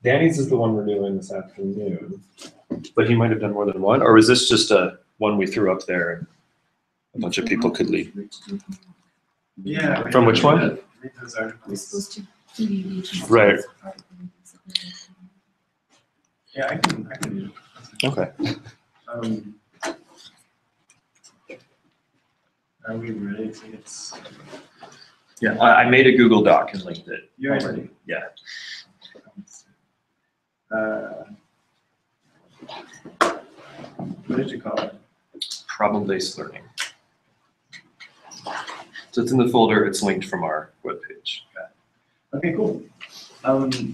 Danny's is the one we're doing this afternoon. But he might have done more than one, or is this just a one we threw up there and a bunch of people could lead? Yeah. From which one? Read those We're articles. supposed to do each Right. Yeah, I can do it. Okay. Are we ready to get? Yeah, I made a Google Doc and linked it. You already? Yeah. What did you call it? Problem-based learning. So it's in the folder. It's linked from our webpage. Okay, cool.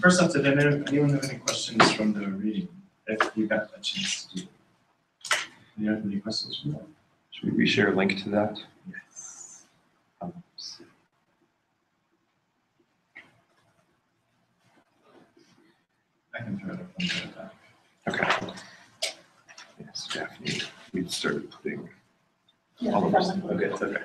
First off, did anyone have any questions from the reading? If you got a chance to do it. Anyone have any questions from that? Should we reshare a link to that? Yes. I can throw it up on the back. Okay. Yes, Daphne, we started putting Yeah, all of that us. one. Okay, it's okay.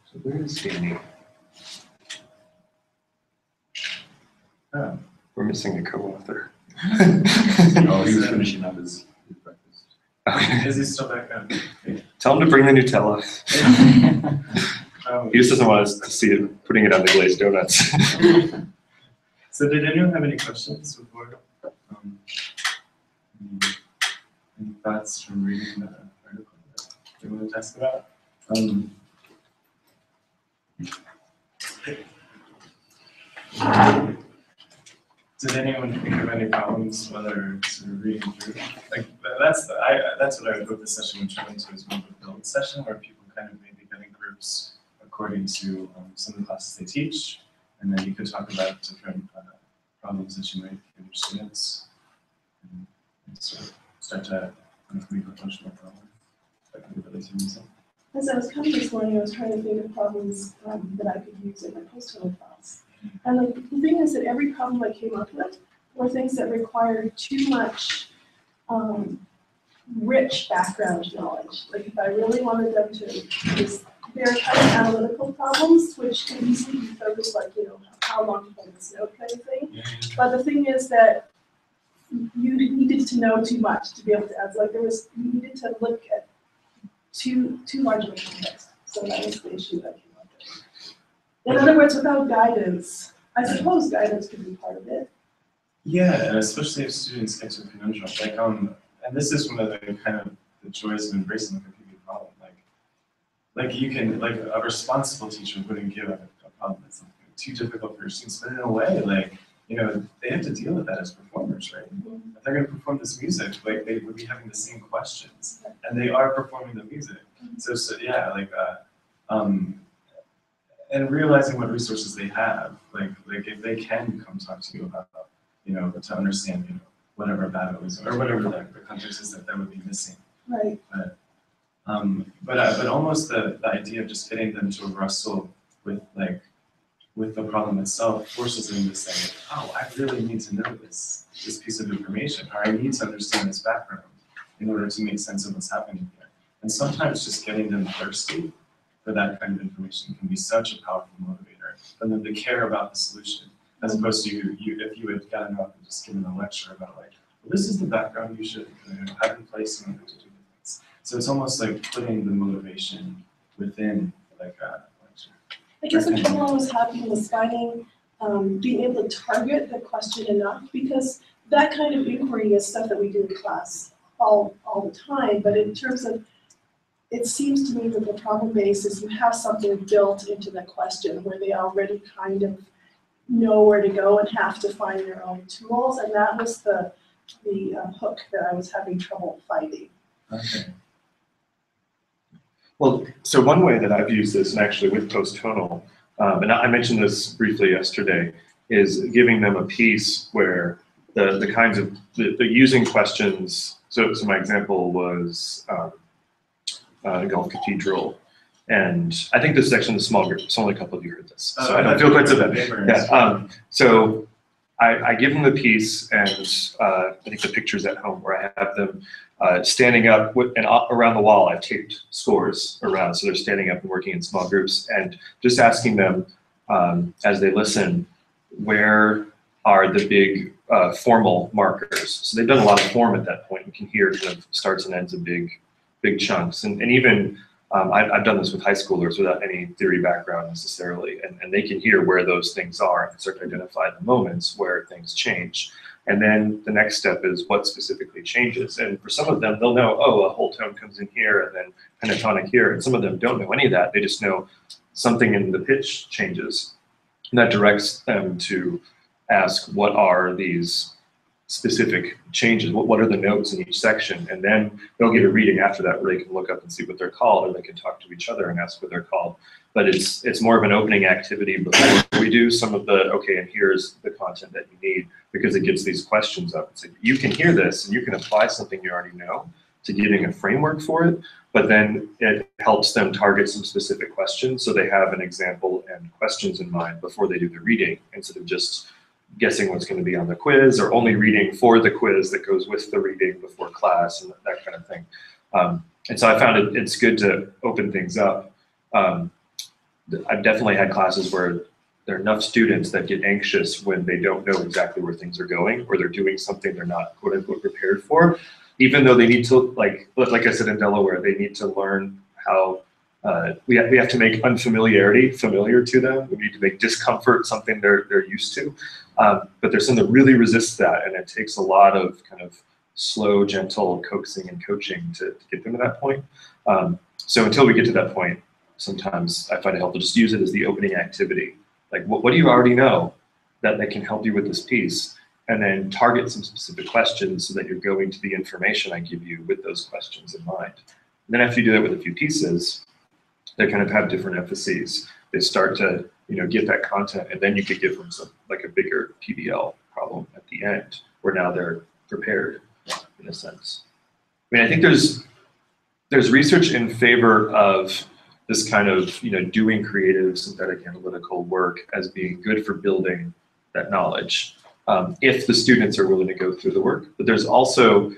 So where is Danny? Oh. We're missing a co-author. Oh, he was finishing up his breakfast. Okay. Is he still back up? Tell him to bring the Nutella. Oh, He just doesn't want us to see it, putting it on the glazed donuts. So did anyone have any questions before? Any thoughts from reading the article that they wanted to ask about? Did anyone think of any problems whether sort of reading through? Like that's what I would hope the session would turn into, is more of a build session where people kind of maybe get in groups according to some of the classes they teach, and then you could talk about different problems that you might give your students, and sort of start to make a functional problem that can be really useful. As I was coming this morning, I was trying to think of problems that I could use in my post-total class. And the thing is that every problem I came up with were things that required too much rich background knowledge. Like if I really wanted them to, they're kind of analytical problems, which can easily be focused, like, you know, how long to hold this note kind of thing. But the thing is that you needed to know too much to be able to answer. Like you needed to look at too large of a context. So that was the issue that came up with. In other words, without guidance, I suppose guidance could be part of it. Yeah, and especially if students get to a conundrum. Like, and this is one of the kind of the joys of embracing like a PV problem. Like you can, like a responsible teacher wouldn't give a problem that's like too difficult for your students, but in a way, like, you know, they have to deal with that as performers, right? If they're going to perform this music, like they would be having the same questions, and they are performing the music. So yeah, like, and realizing what resources they have, like if they can come talk to you about, you know, to understand, you know, whatever battle is or whatever the context is that would be missing. Right. But almost the idea of just getting them to wrestle with the problem itself forces them to say, oh, I really need to know this piece of information, or I need to understand this background in order to make sense of what's happening here. And sometimes just getting them thirsty for that kind of information can be such a powerful motivator for them to care about the solution, as opposed to if you had gotten up and just given a lecture about like, well, this is the background you should have in place in order to do things. So it's almost like putting the motivation within like a lecture. I guess the trouble I was having was finding, being able to target the question enough, because that kind of inquiry is stuff that we do in class all the time, but in terms of, it seems to me that the problem base is you have something built into the question where they already kind of know where to go and have to find their own tools, and that was the hook that I was having trouble finding. Okay. Well, so one way that I've used this, and actually with post-tonal, and I mentioned this briefly yesterday, is giving them a piece where the kinds of, the using questions, so my example was Gulf Cathedral, And I think this is actually in the small group, so only a couple of you heard this, so Oh, I don't feel quite so bad. Neighbors. Yeah, so I give them the piece, and I think the picture's at home where I have them standing up and around the wall. I've taped scores around, so they're standing up and working in small groups, and just asking them as they listen, where are the big formal markers? So they've done a lot of form at that point. You can hear kind of starts and ends of big chunks, and even I've done this with high schoolers without any theory background necessarily, and they can hear where those things are and start to identify the moments where things change. And then the next step is what specifically changes. And for some of them, they'll know, oh, a whole tone comes in here and then pentatonic here. And some of them don't know any of that. They just know something in the pitch changes. And that directs them to ask, what are these specific changes? What are the notes in each section? And then they'll get a reading after that where they can look up and see what they're called, or they can talk to each other and ask what they're called. But it's more of an opening activity before we do some of the, okay, and here's the content that you need, because it gets these questions up. It's like, you can hear this and you can apply something you already know to giving a framework for it, but then it helps them target some specific questions so they have an example and questions in mind before they do the reading, instead of just guessing what's going to be on the quiz, or only reading for the quiz that goes with the reading before class and that kind of thing. And so I found it's good to open things up. I've definitely had classes where there are enough students that get anxious when they don't know exactly where things are going, or they're doing something they're not quote unquote prepared for, even though they need to, like I said in Delaware, they need to learn how we have to make unfamiliarity familiar to them. We need to make discomfort something they're used to. But there's some that really resist that, and it takes a lot of kind of slow, gentle coaxing and coaching to get them to that point. So until we get to that point, sometimes I find it helpful to just use it as the opening activity. Like, what do you already know that can help you with this piece? And then target some specific questions so that you're going to the information I give you with those questions in mind. And then after you do that with a few pieces, they kind of have different emphases. They start to, get that content, and then you could give them some, like a bigger PBL problem at the end, where now they're prepared in a sense. I mean, I think there's research in favor of this kind of, doing creative synthetic analytical work as being good for building that knowledge, if the students are willing to go through the work. But there's also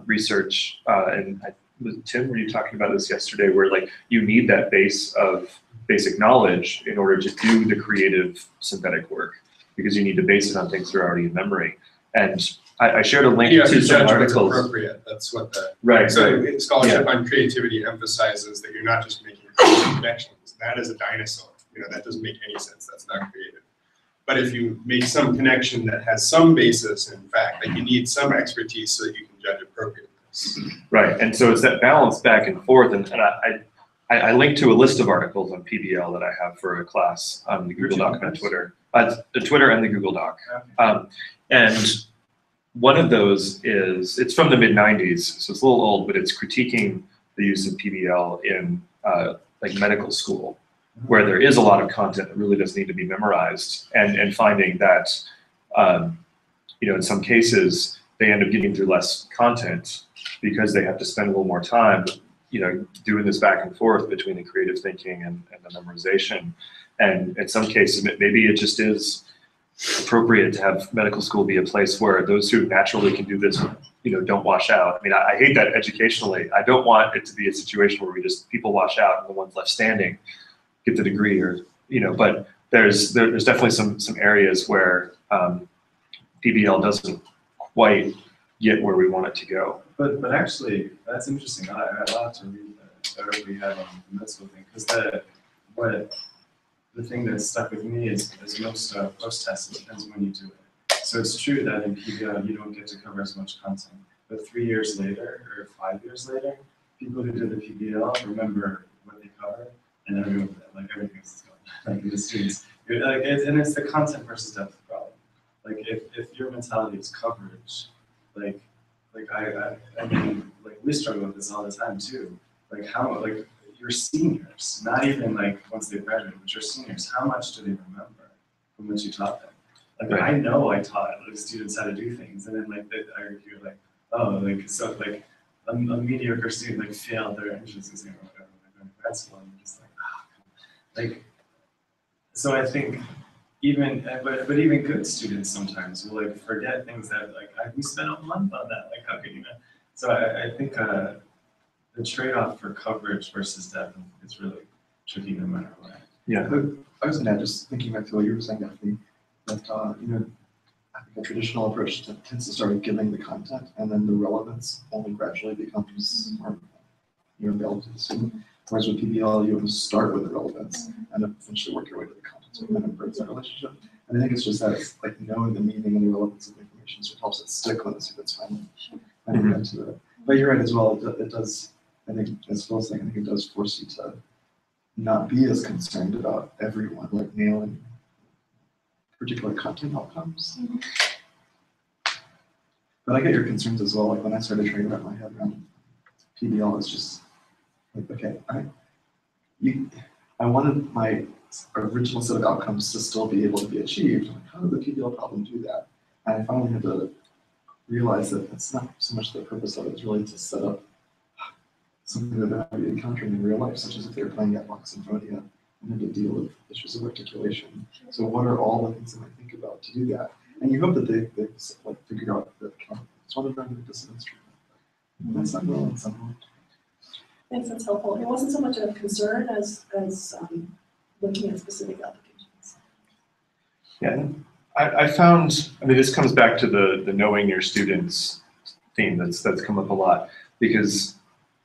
research, and Tim, were you talking about this yesterday, where like you need that base of basic knowledge in order to do the creative synthetic work, because you need to base it on things that are already in memory. And I shared a link to some articles. Appropriate. That's what the Right. So scholarship on creativity emphasizes that you're not just making connections. That is a dinosaur. That doesn't make any sense. That's not creative. But if you make some connection that has some basis in fact, like you need some expertise so that you can judge appropriateness. Right, and so it's that balance back and forth, and I linked to a list of articles on PBL that I have for a class on the Google Doc and on Twitter. The Twitter and the Google Doc. And one of those it's from the mid-90s, so it's a little old, but it's critiquing the use of PBL in like medical school, where there is a lot of content that really does need to be memorized, and finding that, in some cases, they end up getting through less content because they have to spend a little more time, doing this back and forth between the creative thinking and the memorization. And in some cases, maybe it just is appropriate to have medical school be a place where those who naturally can do this, don't wash out. I mean, I hate that educationally. I don't want it to be a situation where people wash out and the ones left standing get the degree, or, but there's definitely some areas where PBL doesn't quite get where we want it to go. But actually, that's interesting. I'll have to read that we had on the middle school thing, because the thing that stuck with me is most post-tests, it depends when you do it. So it's true that in PBL you don't get to cover as much content, but 3 years later or 5 years later, people who did the PBL remember what they covered, and everything is gone. Like the students, and it's the content versus depth problem. Like if your mentality is coverage, I mean, we struggle with this all the time too. Your seniors, not even once they graduate, but your seniors, how much do they remember from what you taught them? Right. I know I taught students how to do things, and then a mediocre student failed their entrance exam or whatever, they're going to grad school, and you're just like, like, so I think even, but even good students sometimes will like forget things that like, we spent a month on that, like how could you not? So I think the trade-off for coverage versus depth is really tricky no matter what. Yeah. I was gonna add, just thinking back to what you were saying, Daphne, that, I think a traditional approach tends to start with giving the content, and then the relevance only gradually becomes more available to the student. Whereas with PBL, you would start with the relevance and eventually work your way to the content, so it kind of breaks that relationship. And I think it's just that it's like knowing the meaning and the relevance of the information, so it helps it stick when the students finally get to it. But you're right as well, it does, I think, as Phil's saying, I think it does force you to not be as concerned about everyone, like nailing particular content outcomes. But I get your concerns as well. Like when I started trying to wrap my head around PBL, it's just like, okay, I wanted my original set of outcomes to still be able to be achieved. Like, how did the PBL problem do that? And I finally had to realize that that's not so much the purpose of it. It's really to set up something that they're going to be encountering in real life, such as if they're playing Getbox Symphonia and had to deal with issues of articulation. So what are all the things that I think about to do that? And you hope that they like figure out that it's one of them with this instrument. That's not well in some way. Thanks, that's helpful. It wasn't so much a concern as looking at specific applications. Yeah, I found, I mean, this comes back to the knowing your students theme that's come up a lot, because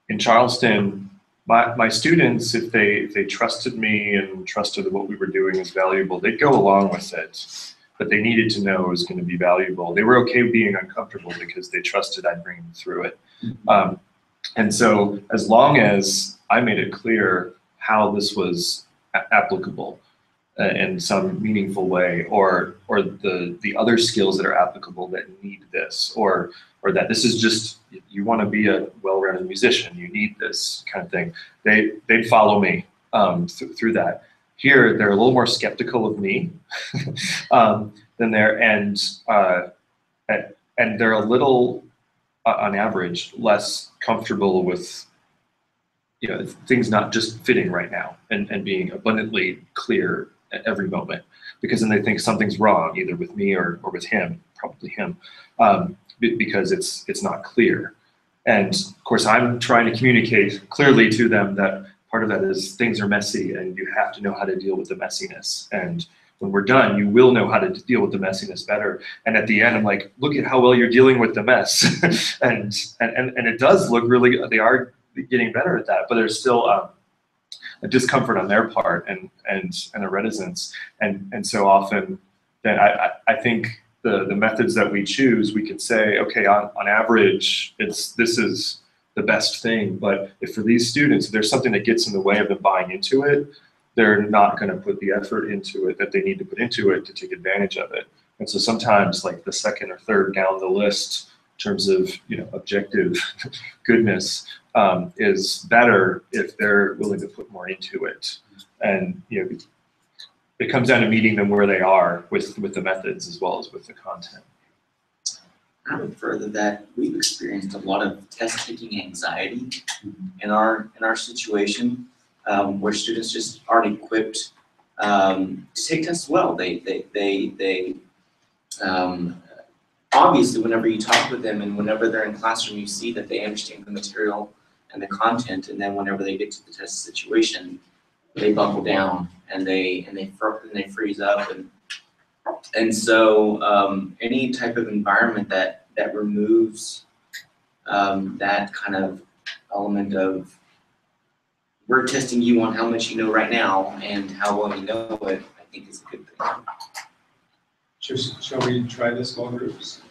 in Charleston, my students, if they trusted me and trusted that what we were doing was valuable, they'd go along with it, but they needed to know it was going to be valuable. They were okay being uncomfortable because they trusted I'd bring them through it. And so as long as I made it clear how this was applicable in some meaningful way, or the other skills that are applicable that need this, or that this is just, you want to be a well-rounded musician, you need this kind of thing, they'd follow me through that. Here, they're a little more skeptical of me than they're, and they're a little, on average, less comfortable with things not just fitting right now and being abundantly clear at every moment, because then they think something's wrong either with me or with him, probably him, because it's not clear. And of course, I'm trying to communicate clearly to them that part of that is things are messy and you have to know how to deal with the messiness. And when we're done, you will know how to deal with the messiness better. And at the end, I'm like, look at how well you're dealing with the mess. and it does look really, they are getting better at that, but there's still a discomfort on their part and a reticence. And so often then I think the methods that we choose, we could say, okay, on average, this is the best thing. But if for these students, if there's something that gets in the way of them buying into it, they're not going to put the effort into it that they need to put into it to take advantage of it. And so sometimes like the second or third down the list in terms of objective goodness is better if they're willing to put more into it. And it comes down to meeting them where they are with the methods as well as with the content. I would further that we've experienced a lot of test taking anxiety in our situation, where students just aren't equipped to take tests well. They obviously, whenever you talk with them and whenever they're in classroom, you see that they understand the material and the content, and then whenever they get to the test situation, they buckle down and they freeze up, and so any type of environment that removes that kind of element of we're testing you on how much you know right now and how well you know it, I think is a good thing. Shall we try the small groups?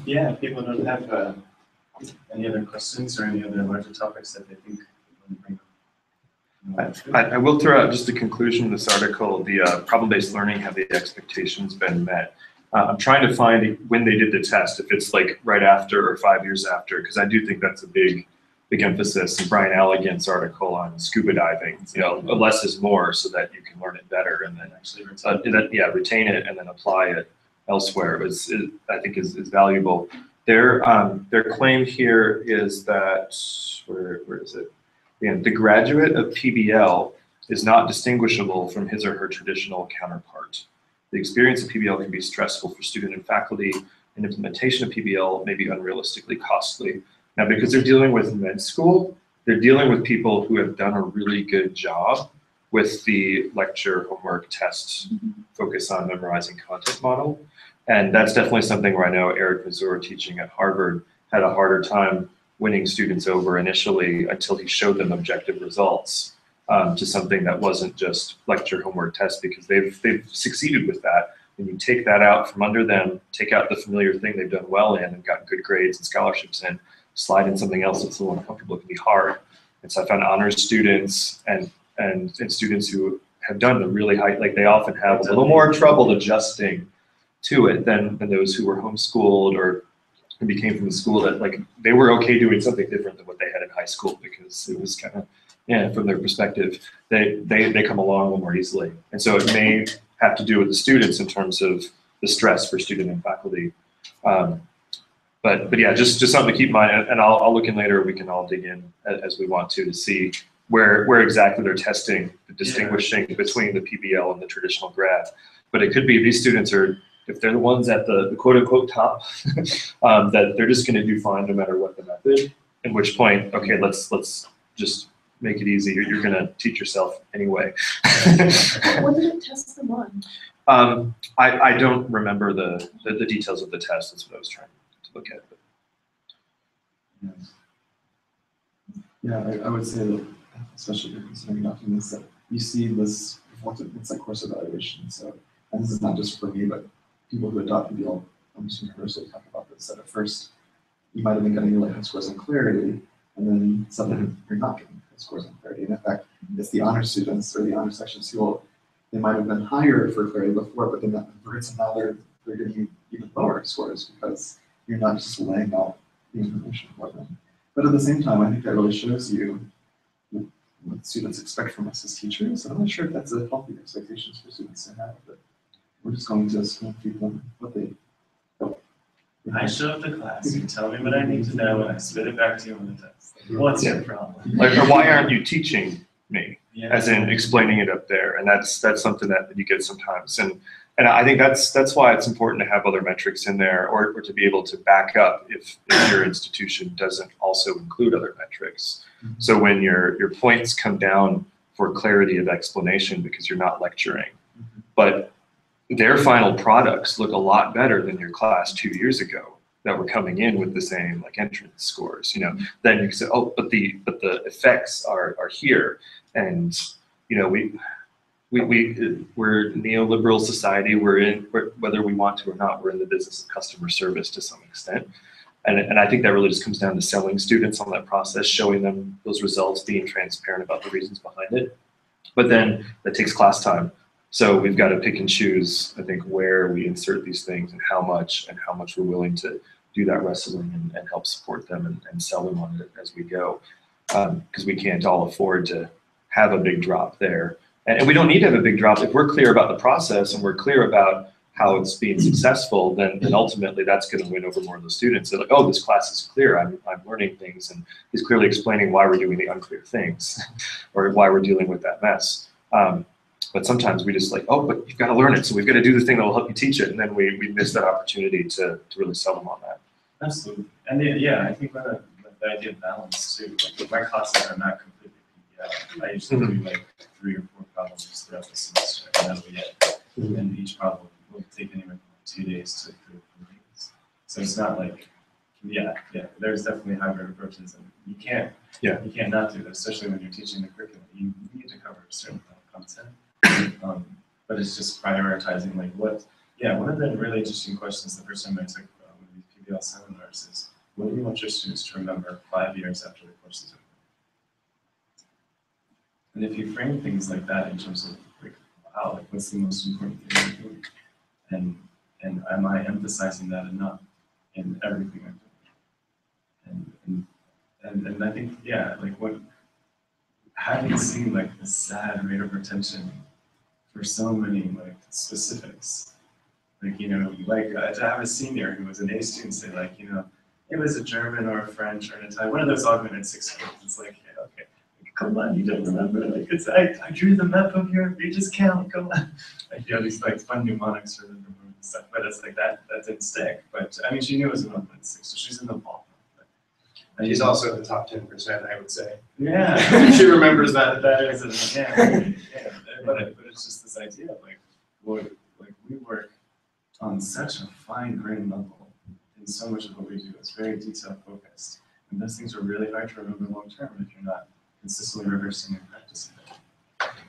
Yeah, if people don't have any other questions or any other larger topics that they think we want to bring up. I will throw out just a conclusion of this article. The problem-based learning, have the expectations been met? I'm trying to find when they did the test, if it's like right after or 5 years after, because I do think that's a big emphasis in Brian Alligant's article on scuba diving. Less is more, so that you can learn it better and then actually retain it and then apply it elsewhere. I think is valuable. Their claim here is that where is it? The graduate of PBL is not distinguishable from his or her traditional counterpart. The experience of PBL can be stressful for student and faculty, and implementation of PBL may be unrealistically costly. Now, because they're dealing with med school, they're dealing with people who have done a really good job with the lecture, homework, tests, focus on memorizing content model. And that's definitely something where I know Eric Mazur, teaching at Harvard, had a harder time winning students over initially until he showed them objective results to something that wasn't just lecture, homework, test, because they've succeeded with that. When you take that out from under them, take out the familiar thing they've done well in and gotten good grades and scholarships in, slide in something else that's a little uncomfortable, it can be hard. And so I found honors students and students who have done the really high, like they often have a little more trouble adjusting to it than those who were homeschooled or who became from the school that like they were okay doing something different than what they had in high school because it was kind of, yeah, from their perspective, they come along a little more easily. And so it may have to do with the students in terms of the stress for student and faculty. But yeah, just something to keep in mind, and I'll look in later, we can all dig in as we want to see where exactly they're testing, distinguishing between the PBL and the traditional grad. But it could be these students are, if they're the ones at the quote unquote top, that they're just gonna do fine no matter what the method, at which point, okay, let's just make it easy. You're gonna teach yourself anyway. What did it test them on? I don't remember the details of the test. That's what I was trying to look at. Yeah, I would say that, especially if you're considering documents, that you see this reflected in like course evaluation. So, and this is not just for me, but people who adopt PBL almost universally talk about this, that at first you might have been getting really high scores on clarity, and then suddenly you're not getting high scores on clarity. And in fact, it's the honor students or the honor sections who will, they might have been higher for clarity before, but then that converts and now they're getting even lower scores because you're not just laying out the information for them. But at the same time, I think that really shows you what students expect from us as teachers. And I'm not sure if that's a healthy expectations for students to have, but we're just going to spoon feed them what they don't. I show up to class, you tell me what I need to know, and I spit it back to you on the test. What's your problem? Like, or why aren't you teaching me? Yeah. As in explaining it up there, and that's something that you get sometimes, and I think that's why it's important to have other metrics in there, or to be able to back up if your institution doesn't also include other metrics. Mm-hmm. So when your points come down for clarity of explanation because you're not lecturing, Mm-hmm. but their final products look a lot better than your class 2 years ago that were coming in with the same like entrance scores, you know, then you can say, oh, but the effects are here. And, you know, we're a neoliberal society. Whether we want to or not, we're in the business of customer service to some extent. And I think that really just comes down to selling students on that process, showing them those results, being transparent about the reasons behind it. But then that takes class time. So we've got to pick and choose, I think, where we insert these things and how much we're willing to do that wrestling and help support them and sell them on it as we go. Because we can't all afford to have a big drop there. And we don't need to have a big drop. If we're clear about the process and we're clear about how it's being successful, then ultimately that's going to win over more of the students. They're like, oh, this class is clear. I'm learning things, and he's clearly explaining why we're doing the unclear things or why we're dealing with that mess. But sometimes we just like, oh, but you've got to learn it. So we've got to do the thing that will help you teach it. And then we miss that opportunity to really sell them on that. Absolutely. And yeah, I think the idea of balance too. Like my classes are not completely PBL. I usually do like 3 or 4 problems throughout the semester. And that'll be it. And each problem will take anywhere from 2 days to 3 or 4 days. So it's not like, yeah, there's definitely hybrid approaches, and you can't not do that, especially when you're teaching the curriculum. You need to cover a certain content. But it's just prioritizing like one of the really interesting questions the first time I took one of these PBL seminars is, what do you want your students to remember 5 years after the course is over? And if you frame things like that in terms of like, wow, like what's the most important thing you're doing? And am I emphasizing that enough in everything I'm doing? And I think, yeah, like having seen like the sad rate of retention for so many like specifics, like, you know, like to have a senior who was an A student say like, you know, it was a German or a French or an Italian, one of those augmented 6 grades. It's like, yeah, okay, come on, you don't remember, like, it's, I drew the map of your Regis count, come on. Like, you know, these like fun mnemonics for the room and stuff, but it's like that didn't stick. But I mean, she knew it was a 1.6, so she's in the ballpark. She's also in the top 10%, I would say. Yeah. She remembers that. That is, yeah, but it's just this idea of like, we work on such a fine grained level in so much of what we do. It's very detail focused. And those things are really hard to remember long term if you're not consistently rehearsing and practicing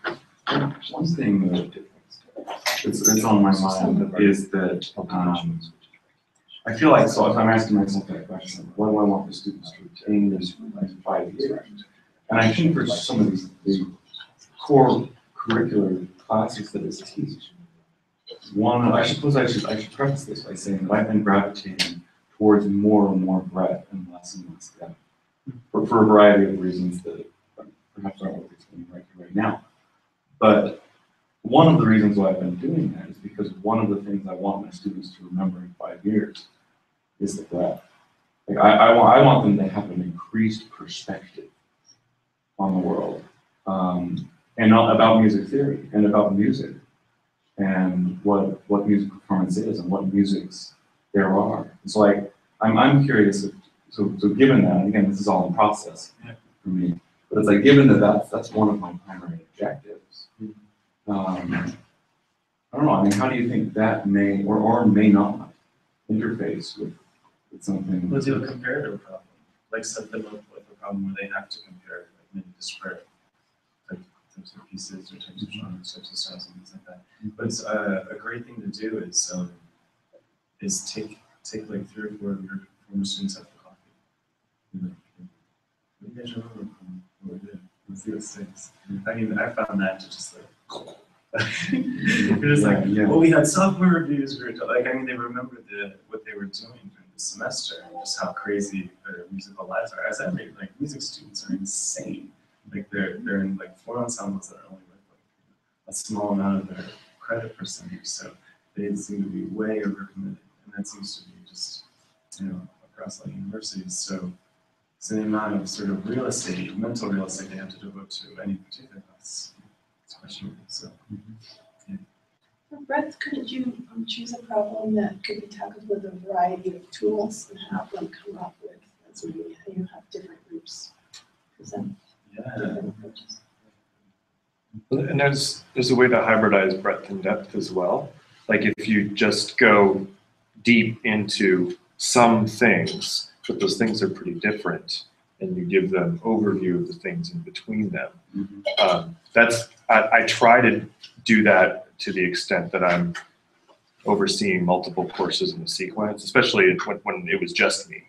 them. One thing that's on my mind is that I feel like, so if I'm asking myself that question, what do I want the students to retain in 5 years? And I think for some of these the core curricular classes that is teach, I suppose I should preface this by saying that I've been gravitating towards more and more breadth and less depth for a variety of reasons that perhaps aren't worth explaining right now. But one of the reasons why I've been doing that is because one of the things I want my students to remember in 5 years is the breadth. Like I want them to have an increased perspective on the world, and about music theory and about music and what music performance is and what musics there are. So like I'm curious if, so given that, and again this is all in process for me, but it's like given that that's one of my primary objectives. I don't know, I mean, how do you think that may or may not interface with something? Let's do a comparative problem, like set them up with a problem where they have to compare like many disparate types of pieces or types of genres, types of styles and things like that. But it's a great thing to do is take like 3 or 4 of your former students out for coffee. Like, what do you guys remember from what we did? Let's see what sticks. I mean, I found that to just like you're just like, well, we had sophomore reviews. We were like, I mean, they remembered what they were doing during the semester and just how crazy their musical lives are. As I read, like music students are insane. Like they're in like 4 ensembles that are only worth like a small amount of their credit percentage. So they seem to be way overcommitted, and that seems to be just across like universities. So the amount of sort of real estate, mental real estate they have to devote to any particular class. So, For breadth, couldn't you choose a problem that could be tackled with a variety of tools and have them come up with, as you have different groups present different approaches? And there's a way to hybridize breadth and depth as well. Like if you just go deep into some things, but those things are pretty different, and you give them overview of the things in between them. I try to do that to the extent that I'm overseeing multiple courses in the sequence, especially when it was just me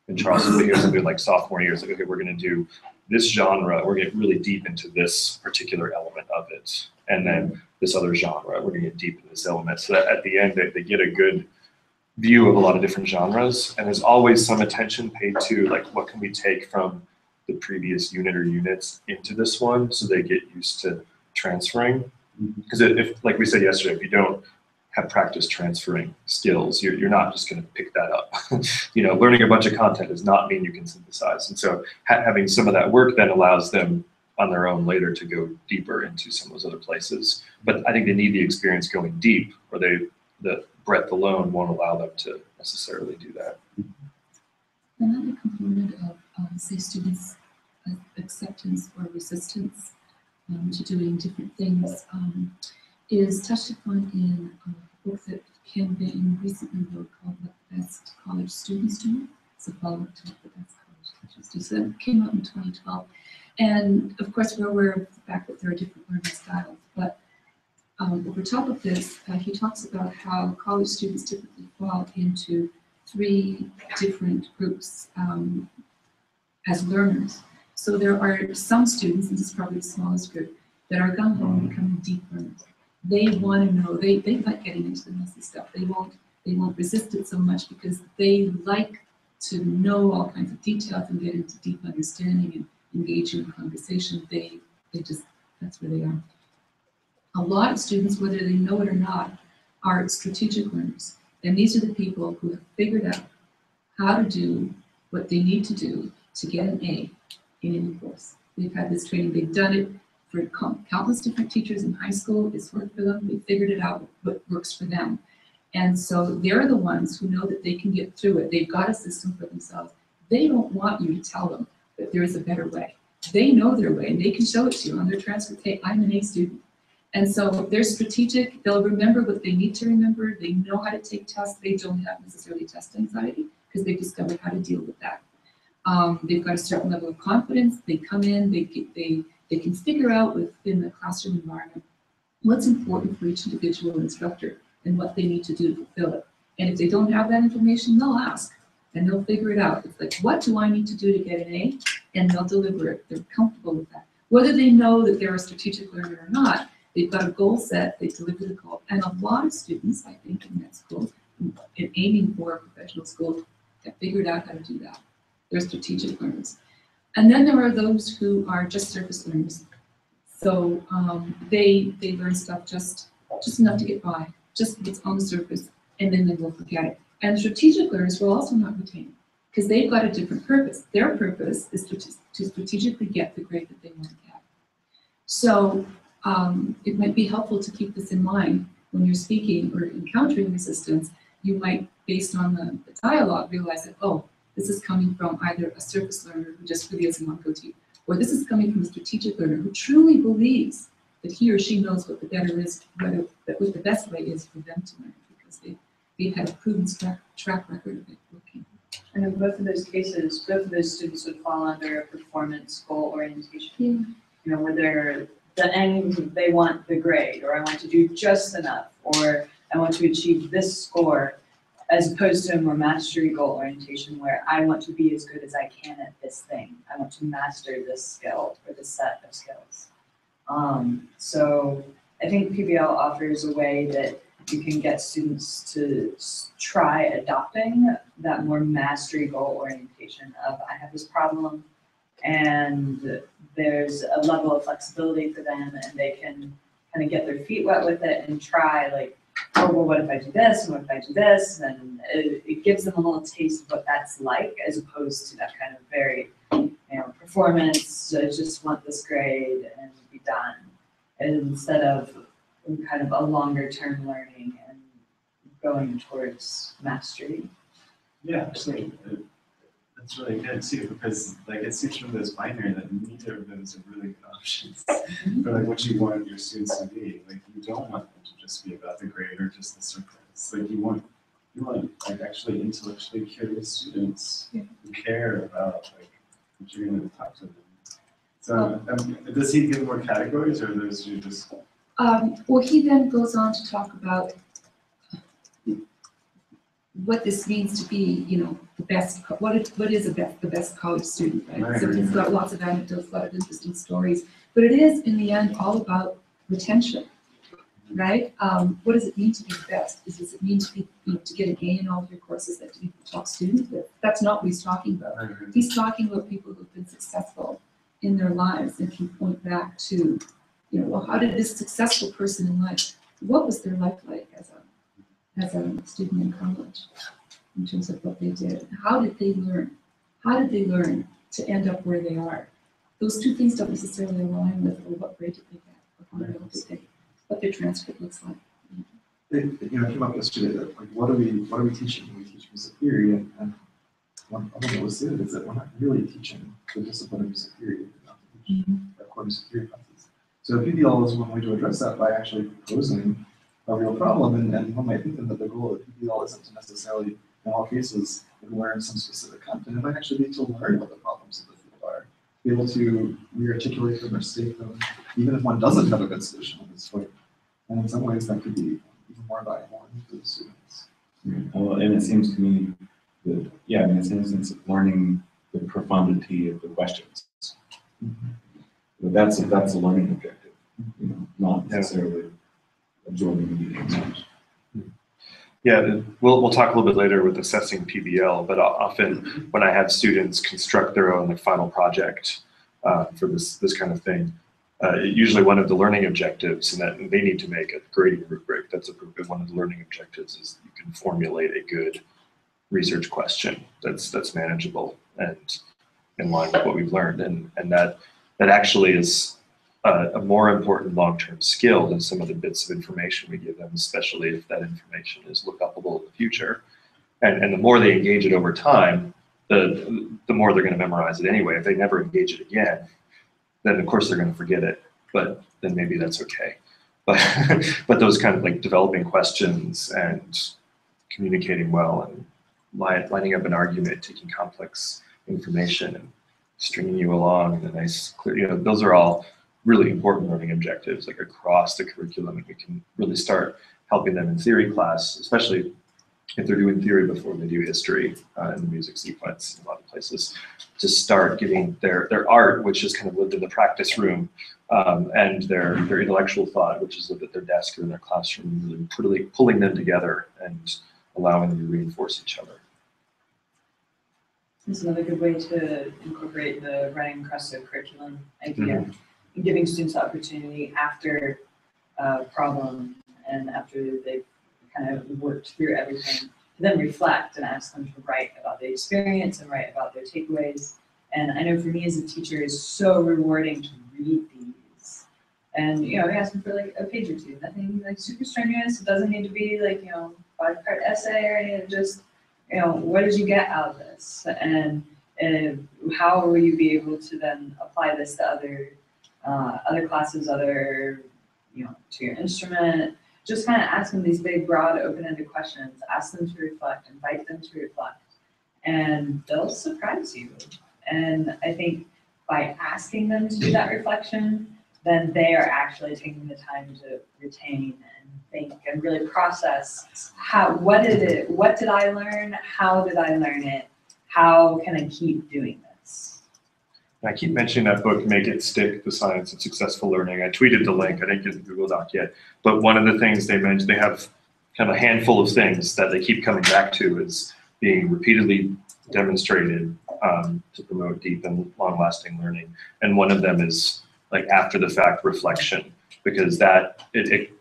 in Charleston. But here's something like sophomore year, it's like, okay, we're going to do this genre, we're going to get really deep into this particular element of it, and then this other genre, we're going to get deep in this element, so that at the end they get a good view of a lot of different genres, and there's always some attention paid to like what can we take from the previous unit or units into this one, so they get used to transferring. Because if, like we said yesterday, if you don't have practice transferring skills, you're not just going to pick that up. Learning a bunch of content does not mean you can synthesize, and so having some of that work then allows them on their own later to go deeper into some of those other places. But I think they need the experience going deep, or the breadth alone won't allow them to necessarily do that. Another component of, say, students' acceptance or resistance to doing different things is touched upon in a book that Ken Bain recently wrote called What the Best College Students Do. It's a follow-up to What the Best College Teachers Do. So that came out in 2012. And of course, we're aware of the fact that there are different learning styles, but over top of this, he talks about how college students typically fall into 3 different groups as learners. So there are some students, and this is probably the smallest group, that are gung-ho and becoming deep learners. They want to know, they like getting into the messy stuff. They won't resist it so much because they like to know all kinds of details and get into deep understanding and engage in conversation. They just, that's where they are. A lot of students, whether they know it or not, are strategic learners. And these are the people who have figured out how to do what they need to do to get an A in any course. They've had this training, they've done it for countless different teachers in high school. It's worked for them, they figured it out what works for them. And so they're the ones who know that they can get through it. They've got a system for themselves. They don't want you to tell them that there is a better way. They know their way, and they can show it to you on their transcript. Hey, I'm an A student. And so they're strategic. They'll remember what they need to remember. They know how to take tests. They don't have necessarily test anxiety because they've discovered how to deal with that. They've got a certain level of confidence. They come in, they can figure out within the classroom environment what's important for each individual instructor and what they need to do to fulfill it. And if they don't have that information, they'll ask and they'll figure it out. It's like, what do I need to do to get an A? And they'll deliver it. They're comfortable with that. Whether they know that they're a strategic learner or not, they've got a goal set, they deliver the goal. And a lot of students, I think, in med school, in aiming for a professional school, have figured out how to do that. They're strategic learners. And then there are those who are just surface learners. So they learn stuff just enough to get by, just what's on the surface, and then they will forget it. And strategic learners will also not retain because they've got a different purpose. Their purpose is to strategically get the grade that they want to get. So it might be helpful to keep this in mind when you're speaking or encountering resistance. You might, based on the dialogue, realize that, oh, this is coming from either a surface learner who just really doesn't want to go to you, or this is coming from a strategic learner who truly believes that he or she knows what the better is, what the best way is for them to learn, because they've had a proven track record of it working. And in both of those cases, both of those students would fall under a performance goal orientation. Yeah. You know, where they're the end, they want the grade, or I want to do just enough, or I want to achieve this score, as opposed to a more mastery goal orientation where I want to be as good as I can at this thing. I want to master this skill or this set of skills. So I think PBL offers a way that you can get students to try adopting that more mastery goal orientation of I have this problem, and there's a level of flexibility for them, and they can kind of get their feet wet with it and try, like, oh, well, what if I do this, and what if I do this? And it gives them a little taste of what that's like, as opposed to that kind of very, performance, I just want this grade and be done, instead of kind of a longer term learning and going towards mastery. Yeah, actually, that's really good too, because like it seems from this binary that neither of those are really good options for like what you want your students to be. Like you don't want them to just be about the grade or just the surface. Like you want like actually intellectually curious students who care about like what you're going to talk to them. So does he give more categories, or those you just? Well, he then goes on to talk about what this means to be, the best, what is the best college student, right? So he's got lots of anecdotes, a lot of interesting stories, but it is in the end all about retention, right? What does it mean to be the best? Does it mean to be, to get an A in all of your courses, that to be the top student? That's not what he's talking about. He's talking about people who've been successful in their lives and can point back to, well, how did this successful person in life, what was their life like as a student in college, in terms of what they did? How did they learn? How did they learn to end up where they are? Those two things don't necessarily align with, well, what grade did they get, or how well did they, what their transcript looks like. It came up yesterday that like what are we teaching when we teach music theory, and one of the was said is that we're not really teaching the discipline of music theory, we're not teaching our core music theory classes. So PBL is one way to address that by actually proposing a real problem, and one might think that the goal of PBL isn't to necessarily, in all cases, learn some specific content. It might actually be to learn what the problems of the field are, be able to re-articulate them or state them, even if one doesn't have a good solution on this point. And in some ways, that could be even more valuable for the students. Well, and it seems to me that, it's in a sense of learning the profundity of the questions. But that's a learning objective, not necessarily absorbing the answers. Yeah, we'll talk a little bit later with assessing PBL, but often when I have students construct their own final project for this kind of thing, usually one of the learning objectives, and that they need to make a grading rubric. That's one of the learning objectives is you can formulate a good research question that's manageable and in line with what we've learned, and that actually is a more important long-term skill than some of the bits of information we give them, especially if that information is look-upable in the future. And the more they engage it over time, the more they're going to memorize it anyway. If they never engage it again, then of course they're going to forget it, but then maybe that's okay. But those kind of like developing questions and communicating well and lining up an argument, taking complex information and stringing you along in a nice, clear, those are all really important learning objectives, like across the curriculum, and we can really start helping them in theory class, especially if they're doing theory before they do history in the music sequence in a lot of places, to start getting their art, which is kind of lived in the practice room, and their intellectual thought, which is lived at their desk or in their classroom, really pulling them together and allowing them to reinforce each other. This is another good way to incorporate the running across the curriculum idea, and giving students the opportunity after a problem and after they've kind of worked through everything, to then reflect and ask them to write about the experience and write about their takeaways. And I know for me as a teacher, it's so rewarding to read these. And we ask them for like a page or two, nothing like super strenuous. It doesn't need to be like 5-part essay or anything. Just what did you get out of this, and how will you be able to then apply this to other classes, to your instrument. Just kind of ask them these big, broad, open-ended questions. Ask them to reflect, invite them to reflect, and they'll surprise you. And I think by asking them to do that reflection, then they are actually taking the time to retain and think and really process what did I learn? How did I learn it? How can I keep doing this? I keep mentioning that book, Make It Stick, The Science of Successful Learning. I tweeted the link, I didn't get the Google Doc yet, but one of the things they mentioned, they have kind of a handful of things that they keep coming back to is being repeatedly demonstrated to promote deep and long-lasting learning. And one of them is like after the fact reflection, because that it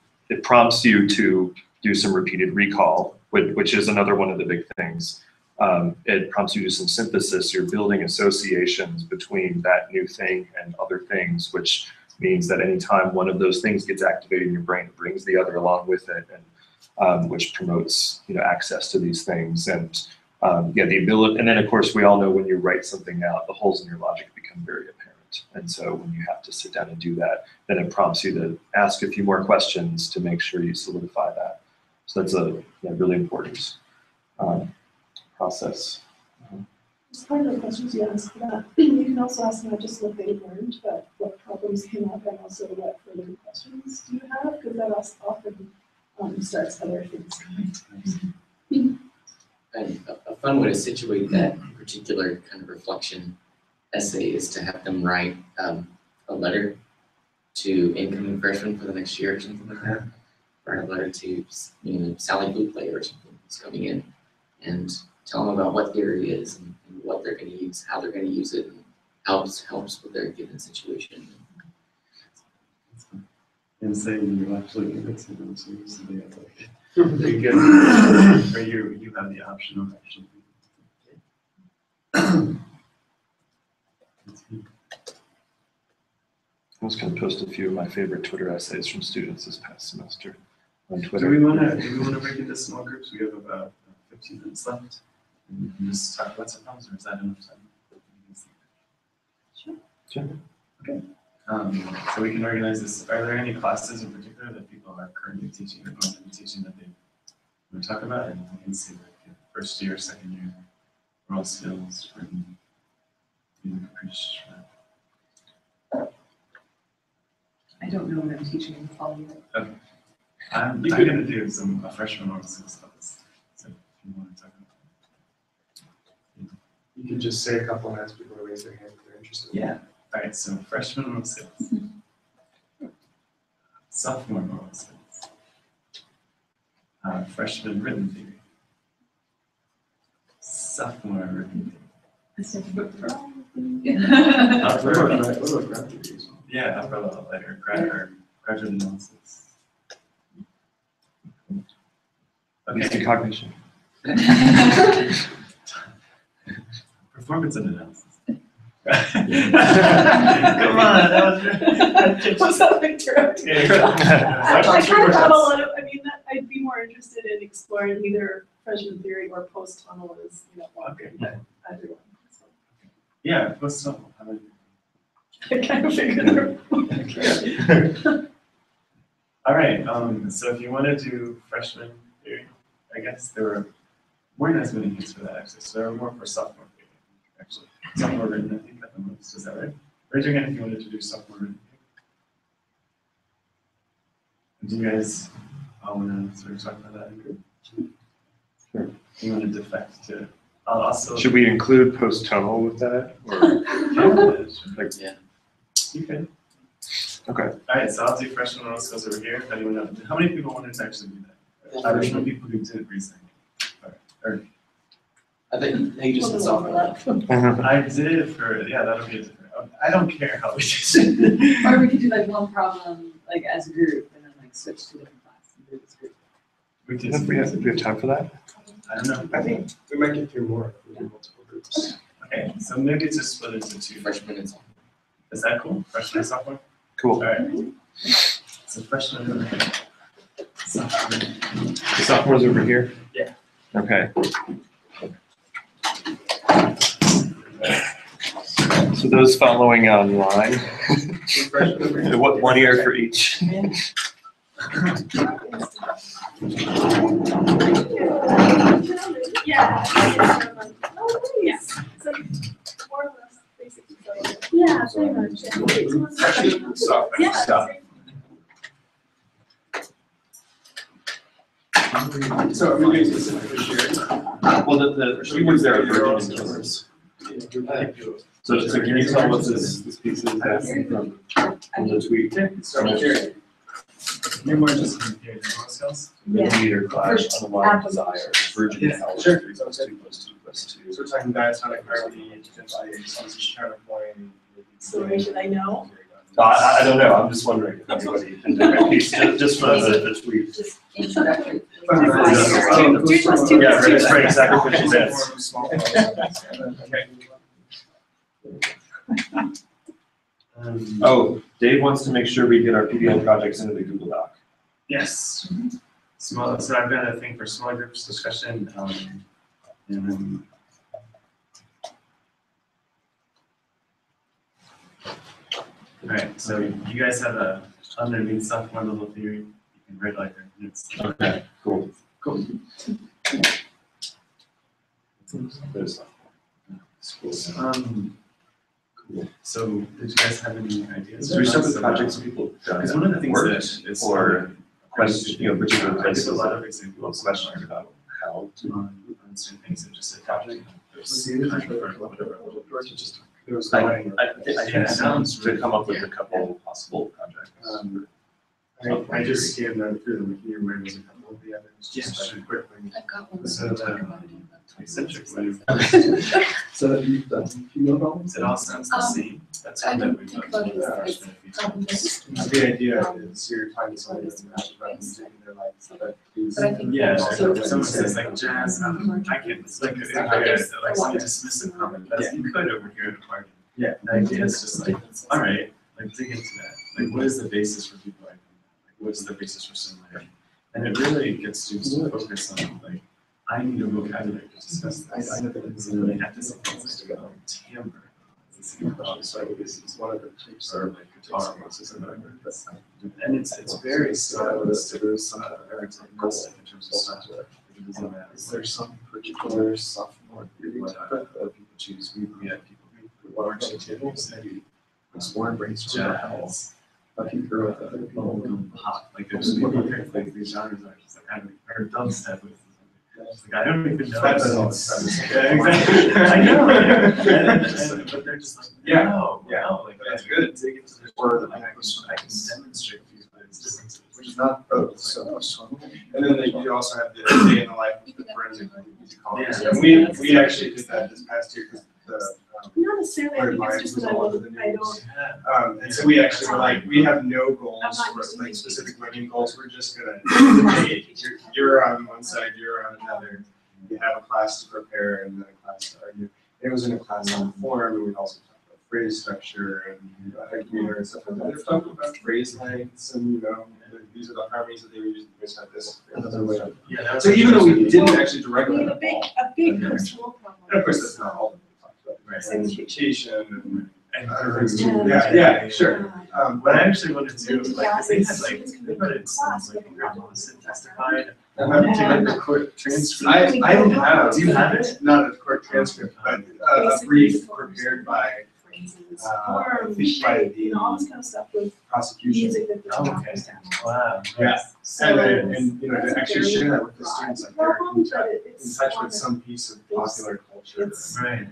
prompts you to do some repeated recall, which is another one of the big things. It prompts you to do some synthesis. You're building associations between that new thing and other things, which means that anytime one of those things gets activated in your brain, it brings the other along with it, and which promotes access to these things. And the ability, and then of course we all know when you write something out, the holes in your logic become very apparent. And so when you have to sit down and do that, then it prompts you to ask a few more questions to make sure you solidify that. So that's a really important process. As part of the questions you ask for that, you can also ask not just what they learned, but what problems came up and also what further questions do you have, because that also often starts other things going. And a fun way to situate that particular kind of reflection essay is to have them write a letter to incoming freshmen for the next year or something like that. Write a letter to Sally Bootlayer or something who's coming in, and tell them about what theory is and what they're going to use, how they're going to use it, and helps with their given situation. And say you actually convincing them to use the data. Or you have the option of actually. I was going to post a few of my favorite Twitter essays from students this past semester on Twitter. Do we want to break into small groups? We have about 15 minutes left. And we can just talk about some problems, or is that enough time? Sure. Okay. So we can organize this. Are there any classes in particular that people are currently teaching or going to be teaching that they want to talk about? And we can see like first year, second year, world skills, written, caprice. I don't know what I'm teaching in the fall yet. Okay. I'm going to do a freshman world skills class. So if you want to talk about it. You can just say a couple minutes before they raise their hand if they're interested. Yeah. All right, so freshman world skills. Sophomore world skills. Freshman written theory. Sophomore written theory. Upper level. Yeah, upper level later. Graduate analysis. Okay. Come on, that Was that interrupting? I kind of have a lot of, I mean, I'd be more interested in exploring either freshman theory or post-tunnel as, Okay. either one. So Yeah, what's up? I kind of figured there. All right, so if you want to do freshman theory, I guess there weren't as many hits for that actually, so there were more for sophomore theory, actually. Sophomore written, I think, at the most, is that right? Raise your hand if you wanted to do sophomore written. Do you guys all want to sort of talk about that in group? Sure. You want to defect to, I'll also. Should we include post-tunnel with that, or? Like, Yeah. You can. okay. All right, so I'll do freshman oral skills over here. If anyone knows, how many people wanted to actually do that? There's no people who did recently. I think he just did software. I did for, yeah, that'll be a different, I don't care how we do Or we could do like one problem, like as a group, and then like switch to a different class and do this group. We Do we have time for that? I don't know. I think we might get through more if we do multiple groups. Okay, so maybe it's just split into two. Freshman and sophomore. Is that cool? Freshman and sophomore? All Cool. right. So freshman over here. Sophomore. The sophomores over here? Yeah. Okay. So those following online, what 1 year for each? Yeah. Oh, nice. So more or less, basically. Yeah, pretty much. Freshman, sophomore. Yeah. So are we doing specifically sharing? Well, the keywords there are virgin and killers. So can you tell what this piece is asking from the tweet? So here. You're more just comparing oral skills? Millimeter clash, unaligned desire, virgin Yeah, power, sure. 3 + 2 + 2 + 2. So we're talking diatonic harmony, counterpoint. So should I know? I don't know, I'm just wondering if anybody can do a piece, just for the tweet. Just introductory. Yeah, right, exactly what she said. Oh, Dave wants to make sure we get our PDL projects into the Google Doc. Yes. Small, so I've got a thing for small groups discussion, and then. All right, so you guys have a underneath sophomore level theory, you can write like it's. Okay, cool. Cool. There's So did you guys have any ideas? So we start with projects people done Because one of the things worked, that is. or questions, particular I places did a lot that of examples. people questions about how to. On certain things and just a project. There was I no- Yeah, sounds to come up with a couple possible projects. I just scanned them through them here, where there's a couple of the others, Yeah, just sure. quickly. I've got one. So the eccentric wave, So have you done female problems? it all sounds the same. That's I one that don't we've think done. about it as problem-based. The idea is you're finding somebody that's not representing their life, so that these. But I think Yeah, also- if someone says like jazz, I can, it's like, it's like some dismissive comment, that's you could over here at a party. Yeah. The idea is just like, all right, like dig into that, like what is the basis for people like that? Like what's the basis for similarity? And it really gets students to focus on like, I need a vocabulary to discuss this. I know that it's- So they have to say things like timbre. It's one of the tapes or like guitar or something. And it's very stylistic. There's some, Stylistic in terms of style. It doesn't matter. is there some particular sophomore theory type of People choose, we have people who what are are actually tables that tables. you explore and brainstorm how Jazz, you grow with other people? pop, like there's people here, like these genres are just like, I don't, or dubstep with. It's like, I don't even know. That doesn't make sense. Yeah, exactly. I know, but they're just like, Yeah. no, Yeah. no, like, That's good. Dig into the Or word, I can demonstrate these differences. Which is not both, so. And then you also have the day in the life of the forensic musicologist. Yeah. And we actually did that this past year, because the, Not necessarily, I Or think mine it's just was that all of the I news. don't, and so we actually were like, we have no goals, I'm not for used to like these specific learning goals, we're just gonna, hey, you're on one side, you're on another. You have a class to prepare and then a class to argue. It was in a class on form, and we also talked about phrase structure and argument and stuff like that. They've talked about phrase lengths and, you know, these are the harmonies that they were using based on this. So even though we didn't actually We directly. have a big control problem. And of course, that's not all we talked about, right? Segmentation And other things too. Yeah, sure. What I actually wanted to do, To like, if they had classes, like, students can they be put in it class, like, but your not Wilson testified. I'm happy to get the court transcript. I don't have- do you have it? Not a court transcript, but a brief prepared by, I think by You know, all this the kind of stuff with prosecution. music that the Oh, teacher okay. understands. Wow. Yeah. So And, you know, to that's a actually very share that with the broad students, like problem, they're but in it's touch one with that some piece of popular culture. it's- Right.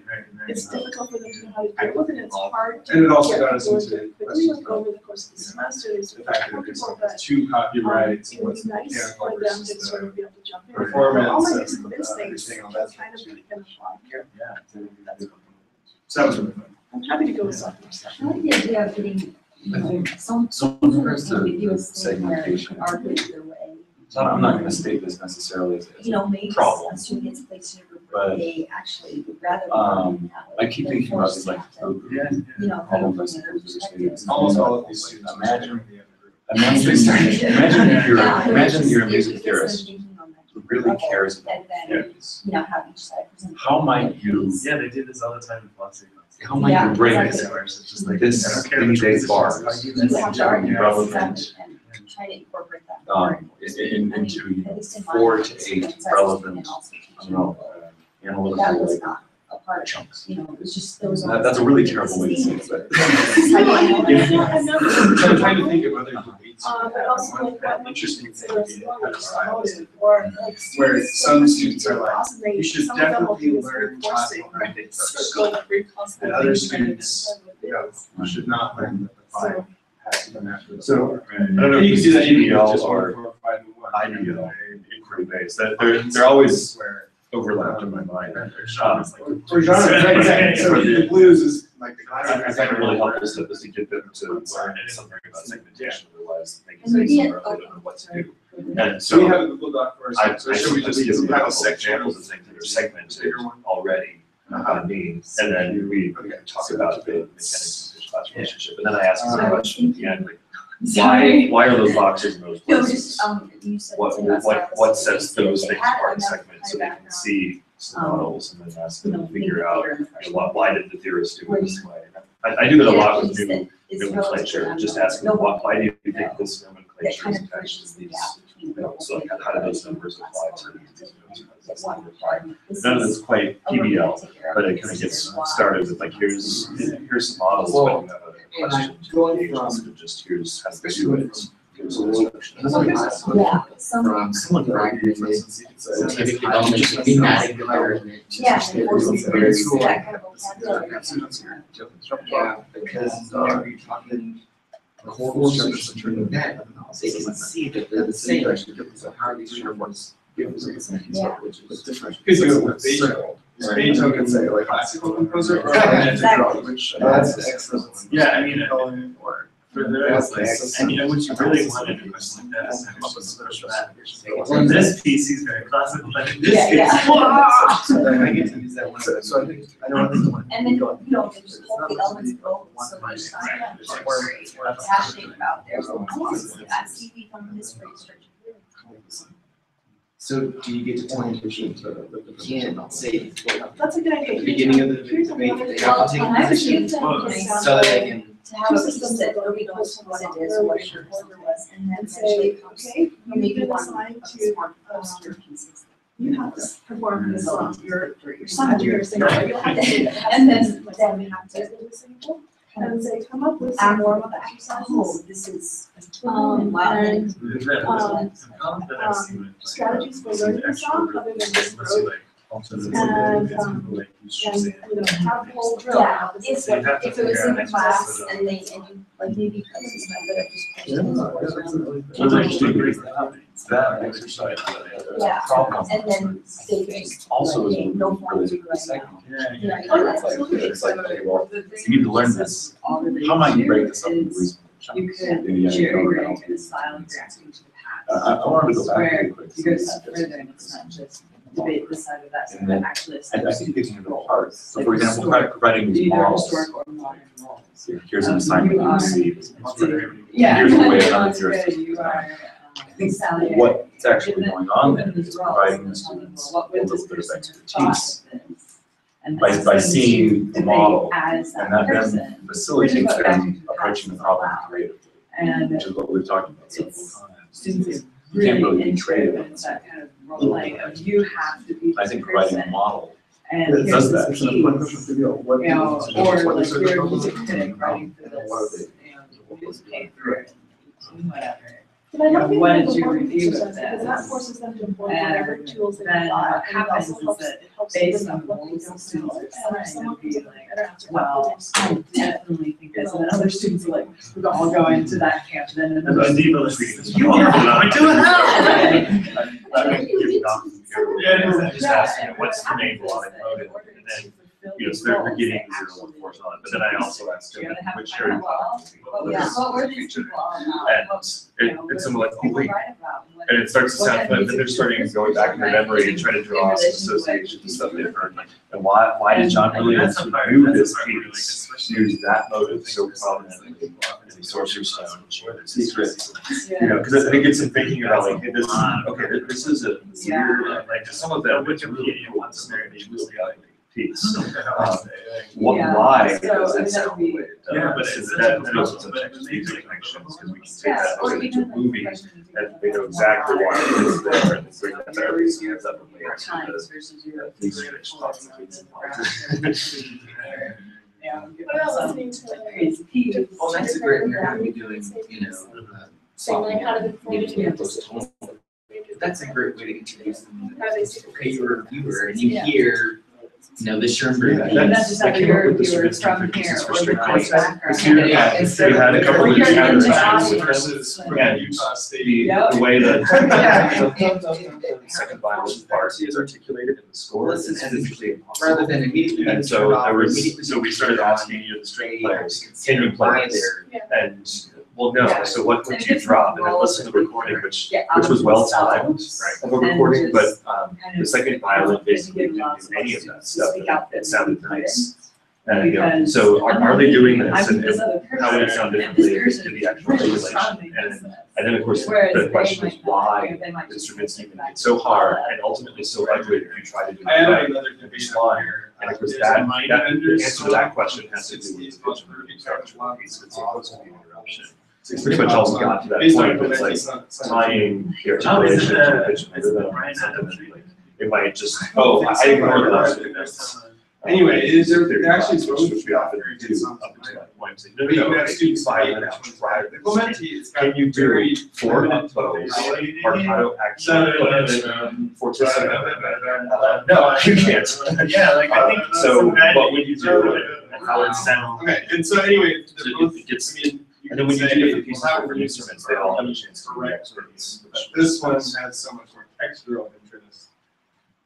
It's difficult for them to know how to deal with it, it's hard to. And it also get got us people into to quickly, questions like, over the course of the you know, semester, they sort The of fact that there's comfortable, like but two copyrights, it would what's be the nice mechanical for them to versus sort the of be able to jump in. performance All my and, musical instincts everything, all can that kind of sort of kind of fly here. So that was really fun. I'm happy to go with sophomore stuff. I like the idea of getting, you know, some So sort in regards of to ambiguous thing where segmentation. are good either way. So I'm not gonna state this necessarily as You know, maybe problem, a student gets placed in a group where but, they actually would rather be um, that way. I keep They're thinking about forced these to like, have to, Yeah. you know, all think of us, from another there's perspective. students, Almost all of like, these students. imagine, They started- imagine if you're, Yeah, imagine you're a it music gets them theorist thinking on that who really level, cares about and then, these. you know, have each side present. How might you, Yeah, they do this all the time in philosophy classes. how might Yeah, you break exactly. It's just like, this I don't care many which day position bars it's like, You have to that's argue relevant, exactly, and try to incorporate that. into At least in my 4 to 8 experience, I was relevant, and also I don't know, That analytical was like not a part of it, chunks. you know, it was just those. That's a really terrible way to say it, but. I've never. I'm trying to think of other debates. But also One like what. interesting thing would be how to style this. Or like. Where students some don't students are like, class and they- you should some of them will definitely do this learn reinforcing, classical right? music So go every class And that other they students, can. you know, you should not learn that the five has to come after the So, four. I don't know if You this can do is that even with PBL just or 1, 4, 5, and 1. IDEO inquiry based, that they're always Where. overlapped in my mind. Or genre, right, exactly. So the blues is like the. I find it really helpful to get them to learn something about segmentation, otherwise they can And say maybe something it- or they don't know what to do. And So we so have a Google Doc for I ourselves, so should we just give them have a a section examples of of things that are segmented bigger one? already by me, and then we talk about the mechanics of the class relationship, and then I ask them a question at the end, like, why are those boxes in those No, places? just, you said. What, something about what style, sets so those they things had apart in enough segments, so they can background, see some models and then ask you them know, to figure maybe out, later in the you know, freshman why did the theorist do Where it this way? I do that a lot with new nomenclature, just asking, why do you think this that nomenclature kind is of attached bridges to the these? gap between. You know, so how do those numbers apply to these? That one requirement. This None of is it's quite a little bit PBL, to take care of. but it kind of This gets is why. started with like, here's some models, Well, but you have a and question. I'm going engage from- instead of just here's how to do it. Here's some Well, instructions. Doesn't make sense. Yeah, some, From someone bragging for instance, you could say. Scientific development, development, thematic yeah, development. it forces Very kids cool. to that kind of vocabulary. Yeah, because you're talking core structures of turning that. They can see that they're The the same same. actually gives us a how these frameworks give us a sense Yeah. of which is different. Because you It's have not Beethoven. circle. Is Right. Beethoven You could say like classical composer or Exactly. which That's excellent. Yeah, I mean, Or. for those, like, and you know, what you really wanted in a question like that is kind of just special that. Well, in this piece, he's very classical, but in this Yeah, case, yeah. wow! So then I get to use that one. So I think, I know this one. And then, you know, they just hold the elements of both, so they sign up, or passionate about their own policy. I see we come this pretty strict. So do you get to orientation to the You can't say That's a good idea. at the beginning of the Here's debate, another- they have to take Well, I a would give position them Well, so that they can. to have a piece that nobody knows what it is, or what your order was, and then And eventually say, comes. okay, you Maybe need to one decide of the to, more obscure pieces. you have to perform this on your Your son, your singer, you have to. And then we have to And say, come up with add some more more of that. exercises. Oh, this is. Um, Wow. and That strategies for learning the song other than just rote. And, you know, have the whole drill. Yeah, This if, is what- if it was in class and they, and you, like maybe Kelsey's method of just. That exercise, Yeah. problem. And then they just. Also like, is hey, no form really to right segment. now. Yeah. Oh, yeah, It's like, absolutely. it's like, okay, well, you need to learn this. How might you break this up into reasonable chunks? You could And you cherry know, rank the style of your asking to the past. I wanted to go back Where really quick. it goes further and it's not just debate this side of that, side, And but then actually. I think it's in the parts. So Like for example, providing these Either models, historic or modern roles. here's an assignment you You are- receive. Yeah. Here's the way it Sounds happens. good. You are. I think what's actually going on there is providing the students a What would little this bit of person have thought expertise of this? And by that's going seeing to the debate model, as that and that person. then facilitates Which is what back them to the approaching the past problem allow. creatively, And which is what we've talked about several it's- times. students is are you can't really really be into creative. it, and it's that kind of role playing of you have to be I this think providing a person, model and that here's does this that. It's an important piece. question for you. What You know, is- or what like is it you're a about music them? critic writing for And then what are this, they- you know, music paper, and whatever. But I don't think What they did you perform review exercise of because that this? forces them to employ And whatever tools they then thought, what and it happens also is helps, that it helps based them on with what they roles don't the students know. are And if assigned, someone it'd be comes up with like, a better answer, well, I definitely think this, and then other students are like, we're all going to that camp, then another. And student Devo is is like, you are going to Just ask, you know, what's the main blog motive, and then, you know, so they're getting 0 and 4 on it, but then I also asked them, which area. What were these people all about? And it's something like, oh, wait, and it starts to sound fun, then they're starting going back in their memory and trying to draw some associations and stuff they've heard, like, and why did John Williams, who knew this piece, use that motive so prominently in the Sorcerer's Stone, Secrets? You know, because I think it's in thinking about like, hey, this, okay, this is a weird, like, some of them, it's really cool, it's really ugly piece. Why does it sound the way it does? Yeah, but it's that opens up music connections, because we can take that Or into a even movie, and they know exactly why it is there, and they bring that there, because you have that related to Times versus your. these rich thoughts and things. Yeah. What about listening to Crazy piece. Well, that's a great, you're gonna be doing, you know, saying like how to perform maybe it? those tones. That's a great way to introduce them. How they see Okay, you're a viewer and you Yeah. hear, you know, this Sherman. Yeah, And that's just I how came up you're, with this you're Rubik's from Cube here, pieces for or the strict kind of context. background. Because here, we had a couple Or of you're interactions into with versus them, when and Utah State. the way that Yeah. the second violin part is articulated in the score is Listen, and physically impossible. Rather than immediately. And so there was, so we started asking you, the string players, can you play this? And, well, no, so what would you drop? And then listen to the recording, which was well timed of a recording, but the second violin basically didn't do any of that stuff. It sounded nice. And, you know, so are they doing this, and how would it sound differently to the actual regulation? And then, of course, the question is why instruments even get so hard and ultimately so ugly if you try to do it I had right. another debate line. here. And of course, There's that, a mining the vendors, answer to that question has to do with the pitch and moving structure, piece, it's supposed to be interruption. So it's pretty much also got to that Based on point, but it's like Valenci's tying the articulation to the pitch and rhythm, and something that, like, it might just, oh, I ignore the last few notes. Anyway, is there Theory actually process, which we often do up to that point, say, no, no, no, okay, you violin out, try this. Can you do 4 up bows, marcato action, fortissimo? No, you can't. Yeah, like I think. So what would you do, and how it sounds? Okay, and so anyway, So they're both, it gets, I mean. and then when you say, do different pieces well, for how different would instruments, they all have a chance to be correct experts. This one has so much more textural interest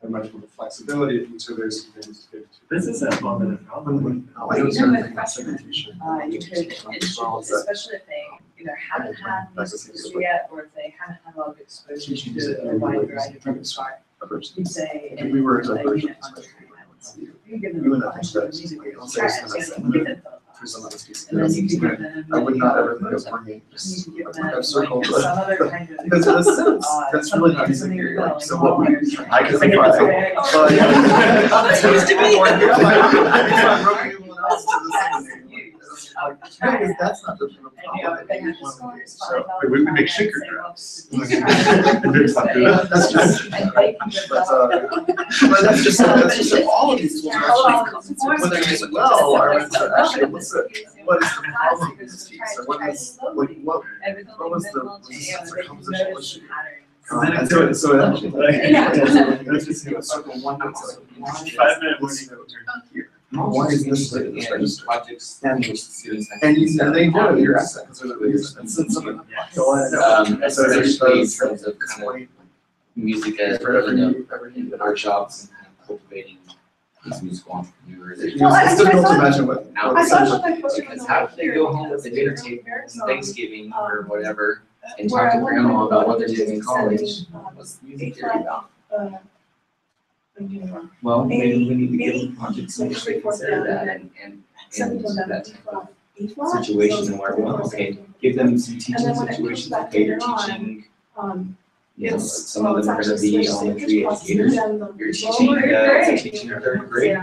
and much more flexibility, and so there's some things to. This is a moment of When I You was know, starting with thinking about freshmen, segmentation. you could introduce, especially if they either haven't had music history yet, or if they haven't had a lot of exposure to a wide variety of different art. Approach. You'd say, If we were to like, approach you know, it, you give we them would a not bunch think of that, music like, to I'll try, say and something give them for some of these pieces. and then you can give them. I would not ever think music. of bringing You just can give a them kind of like circle, some but other kind of. because in a sense, that's really not music something theory. about, Like, so what we, I can think of But- it. but- That's used to be. Because that's not the problem. They have to score So, we make shaker drums. That's just, but that's just all of these tools are actually, when they're used well, are actually, what is the problem with this piece, or what is, like, what was the compositional issue? And so it actually, let's just do a circle one note, like, 5 minute warning. here. Why is this like this register? Projects. And and they know your asset, because they're the and since some of them go in. So there's Especially in those, terms of kind of music as, for every, you know, every. in our jobs and kind of cultivating these musical entrepreneurs. It's difficult to imagine what. I thought that question was Because how do they go home with the dinner table on Thanksgiving or whatever and talk to grandma about what they're doing in college? What's music theory about? Well, maybe we need to Maybe give projects so to three, four, consider that down, and Send into them down that to type of E flat. situation so and where, three, well, four, okay, seven. give them some And teaching then when it comes situations, back okay, you're later on, teaching, Um, some of well, them are it's gonna actually be switched elementary classes, educators, then the you're lower teaching, grade, teaching in third yeah. grade.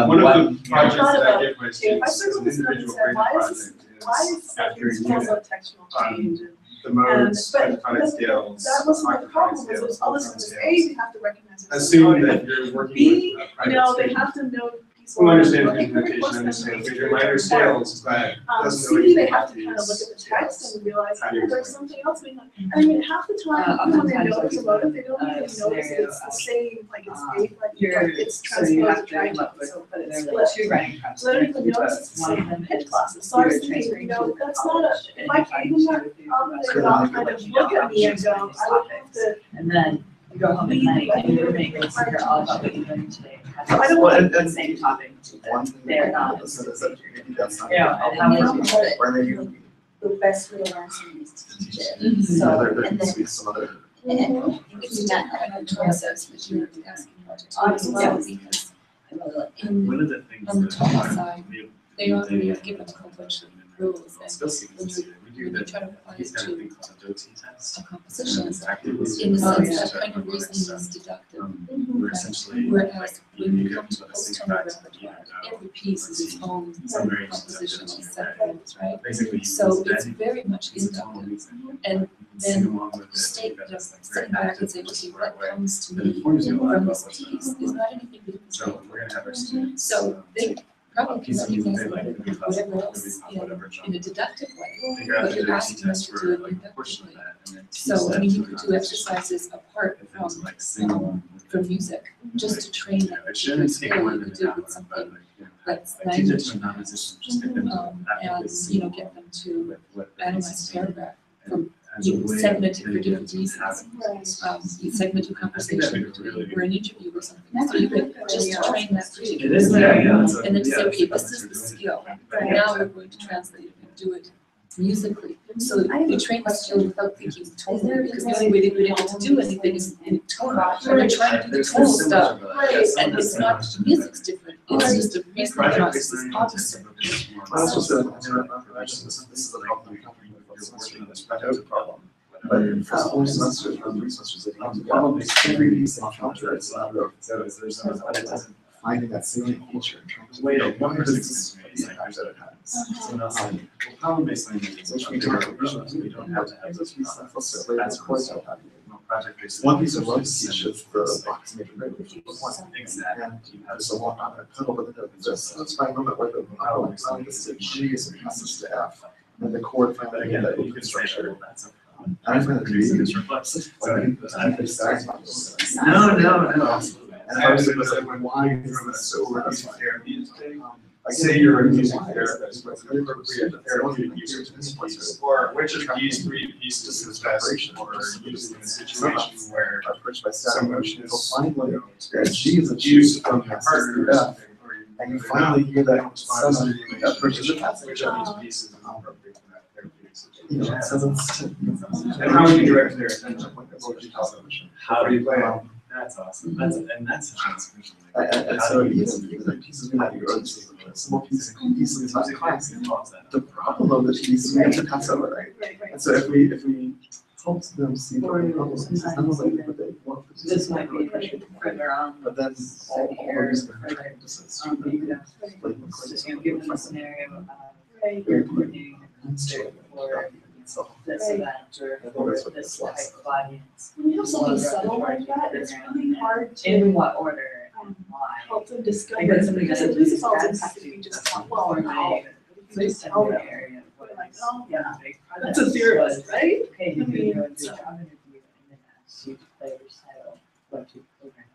One What- of the projects that I give my If I students is circle an this and individual said, graded why is project. why is after a it's unit, also a textual change? And the modes, but pentatonic scales, that wasn't the octave problem, was scales, there's all this, ultramode A, scales. they have to recognize. it's Assume a that you're working B, with a you private know, they student have to know piece who one, understands what they computation, request them understands to major make minor it scales, but doesn't know C, anything they about have to kind of look these at the text scales. and realize, How do you oh, there's explain something else being done. I mean, half the time, even when they oftentimes know there's a I'll motive, they don't even notice that scenario it's the of, same, like it's um, eight, like it's so you have transposed to come up triangles, with, so, but it's there's split. like two writing So they don't processes. even notice it's the One of same them pitch is classes, so I was you're thinking, transferring you know, to the that's not a, college if and I you're gave trying them to that do problem, they the would not kind of look at me and go, I would have to, And then you go home at night and your roommate goes to figure all about what you learned today. I don't Well, want. The same topic. One thing They're that not. is that maybe that's not. You know, and how You was know, it? Or maybe, the best way to learn something is to teach it. you know, So, there and needs to then, be some other. and it's not a process, but you're asking about it as well, because in, One of the things on the that, top side, we- they already they- have given a whole bunch of rules, and Still see when this, you, we do when you that, try to apply he's it got a to thing called a DOTI test. a And composition, it's actively. in the Oh, sense yeah. that kind of reasoning is deductive. We're essentially. Whereas like, when you get come to people to think post-tone back to repertoire, the, every piece is its own some very composition, deductive set thing. rules, right? Basically. So that it's very much is a tonal inductive. music. And You can sing then along with it, state, but that's like sit very back active, and say, just okay, the right what way. comes to That me informs you a lot from about this what's piece going is on. not anything we can So say. we're gonna have our students. So they probably can piece of music recognize they like, it, could be whatever classical, else could be pop, whatever in genre. a deductive way. Figure out But the you're DOTI asking them test to for do it like a portion of inductively. that and then teach So, I that mean, to you a could do composition. exercises apart If it was from, like sing along with it. from music, just to train them. It shouldn't take more You than could do an it with hour, but something like, you know, that's like teach it language, to a non-musician, just get them to and, actively sing you know, along get them to with what the analyze piece is a saying. paragraph And from, as a you know, way segment it then for you get different to reasons. have it. Segment a conversation or an interview or something, so you could just train that too. It is, yeah. It's a- And then yeah, say, okay, it's this is the what skill, you're doing. now we're going to translate it and do it musically. So they train the skill without thinking tonally, because the only way they've been able to do anything is in tonal. And they're trying to do the There's tonal so much stuff, of that. Yeah, some and of it's the not, stuff- music's different, it's just a reasoning Project-based process, learning opposite. tends to focus more I also on said, the this is a problem, you're working on this project problem. But for 4 semesters or 3 semesters, they come together, every piece they encounter is another So there's no, but it doesn't. finding that salient feature in terms of. Wait, what one does person this explains like impact that it has. So now, problem-based learning is. Which we don't, we don't have to have this piece of let's say, That's of course, what project-based. one piece of love teaches the box major grade, which is one. Exactly. And there's a one on a pedal, but then there's a satisfying moment where the pedal finally gets to G as it passes to F. And the chord But finally again, get that you could say structure. that that's a. And I find that to be. It's reflexive. So I'm excited about this. No, no. And I was like, why is this so satisfying? Say you're a music therapist, but it's appropriate therapy to use to this place. Or which of these three pieces is best for using in a situation where Approached by someone someone, is, finally, G is a G used from your F, partner. F, and you finally hear that someone approaches it. Which of these pieces is appropriate for that therapeutic You situation? know, so that's. And how would you direct their attention? What would you tell them? How do you play? Um, That's awesome. That's, and that's a transmission. And so even the pieces we have, or small pieces about class. The problem of the piece, we have to pass over, right? And so if we help them see the problem, it's not only what they want. but This might be appreciate it. further on. But then all Here, these further, just but you could have, you know, give them a scenario about you're coordinating a concert for this event or for this type of audience. When you have something subtle like that, it's really hard In to what order and why? help them discover, Because something because that at least if I was has impacted, to you just be tell, well, no. If you just tell them, area. they're like, oh, yeah, Big that's a project theorist, was, right? okay, you I mean, could go and do a so- job interview and then ask you to play recital, what to program.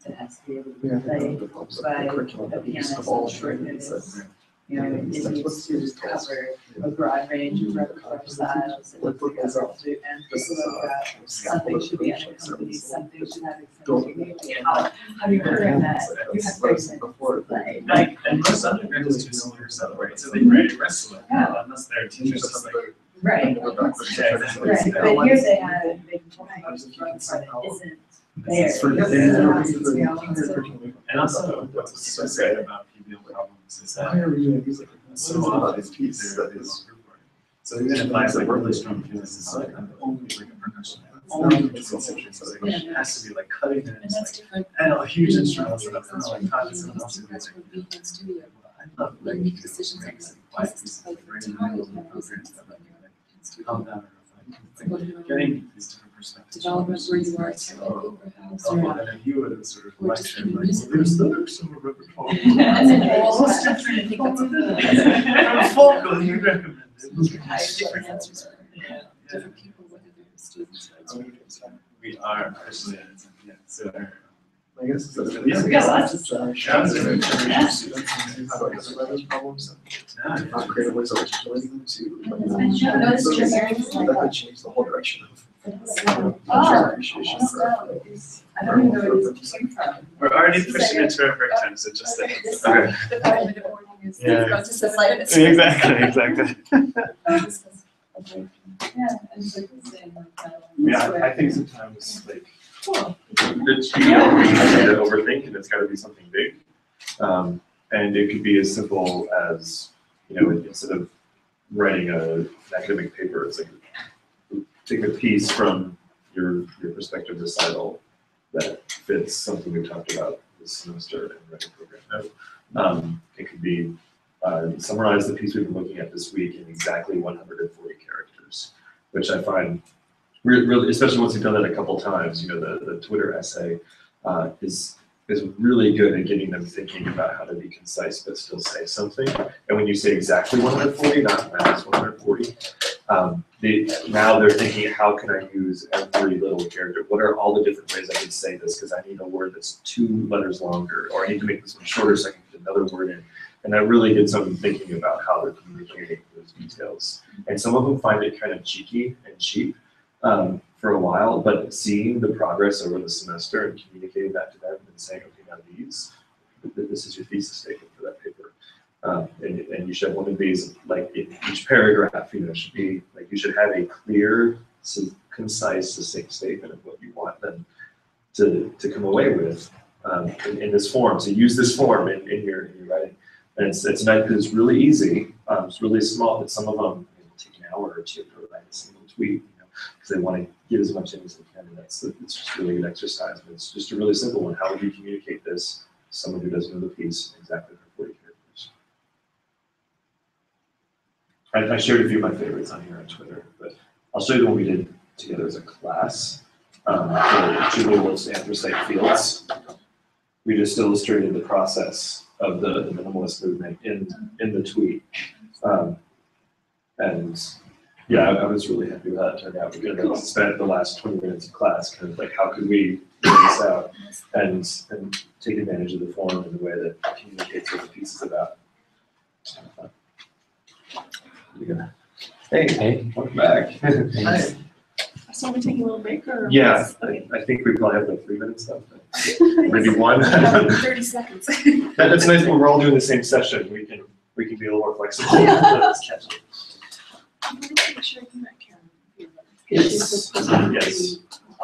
It has to be able We to have to play know the problems of the curriculum, a the use pianist of all on short things notice. that. You know, it needs to cover a broad range of repertoire styles. And What book is up? to emphasis that something should be unaccompanied, something should have accompanied. How do you program that? You have to explain Before. play. Like, and most undergraduates do similar stuff, right? So they write wrestling, unless their teacher's just like. Right, right, but here they have, they can talk about a repertoire that isn't there. And also, what's so great about PBL problems is Why are that we doing these like so often this piece that is. So even if I have like really strong feelings about it, I'm only like a percussion. Only makes it so like it has to be like cutting it, And it's that's like, different. and a huge instrumental setup, and like pockets and That's else. that's what being in studio. I love Learn really make decisions on pieces like of pieces like of very time little and programs reasons that when like you're in studio. calm down and What like your getting these different perspectives. development where you are So, technically perhaps. helpful than if you would have sort of Or just lectured even like, music. there's lyrics in the repertoire. And then Well, all it's the different. I think that's And folk will you recommend it? I have different answers for different people, whether they're students or. We are actually, yeah, so. I guess it's. Yeah, we got lots of stuff. Yeah. Students and how to identify those problems and not create ways of articulating them to. Those triggers, That could change the whole direction of. Oh. Appreciation for. I don't even know where this came from. We're already pushing into our break time, so just like. Okay. The 5-minute warning is, Yeah. it's gone to 7 minutes. Exactly. Yeah, and it's like the same, like, Yeah, I think sometimes like, it's, you know, we tend to overthink and it's gotta be something big. And it could be as simple as, you know, instead of writing an academic paper, it's like, take a piece from your perspective recital that fits something we talked about this semester and write a program note. It could be, summarize the piece we've been looking at this week in exactly 140 characters, which I find really, especially once you've done that a couple times, you know, the Twitter essay is really good at getting them thinking about how to be concise but still say something. And when you say exactly 140, not max 140, now they're thinking, how can I use every little character? What are all the different ways I can say this? Because I need a word that's 2 letters longer, or I need to make this one shorter so I can put another word in. And that really gets them thinking about how they're communicating those details. And some of them find it kind of cheeky and cheap for a while, but seeing the progress over the semester and communicating that to them and saying, okay, now this is your thesis statement for that paper. And you should have one of these, like in each paragraph, you know, should be like, you should have a clear, concise, succinct statement of what you want them to come away with in this form. So use this form in your writing. And it's nice because it's really easy. It's really small, but some of them take an hour or 2 to write a single tweet, you know, because they want to get as much in as they can. And it's just really good exercise. But it's just a really simple one. How would you communicate this to someone who doesn't know the piece exactly for 40 characters? I shared a few of my favorites on here on Twitter, but I'll show you the one we did together as a class. For Julia Wolf's Anthracite Fields. We just illustrated the process of the minimalist movement in the tweet. And yeah, I was really happy with how it turned out. We could have spent the last 20 minutes of class kind of like, how could we figure this out and take advantage of the form in the way that communicates what the piece is about. Hey, welcome back. Hi. So we're taking a little break or? Yeah, Okay. I think we probably have like 3 minutes left, maybe 1. 30 seconds. That's nice when we're all doing the same session. We can be a little more flexible. Let's catch it. I'm gonna make sure you back here. Yes. Yes.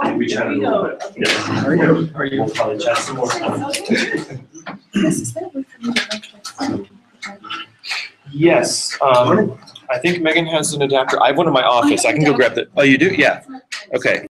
Oh, We chatted a we little go. bit. Okay. Yes. How are you? How are you? We'll probably chat some more. Yes, is that way for me to Yes. I think Megan has an adapter. I have one in my office. I can go grab the. Oh, you do? Yeah. Okay.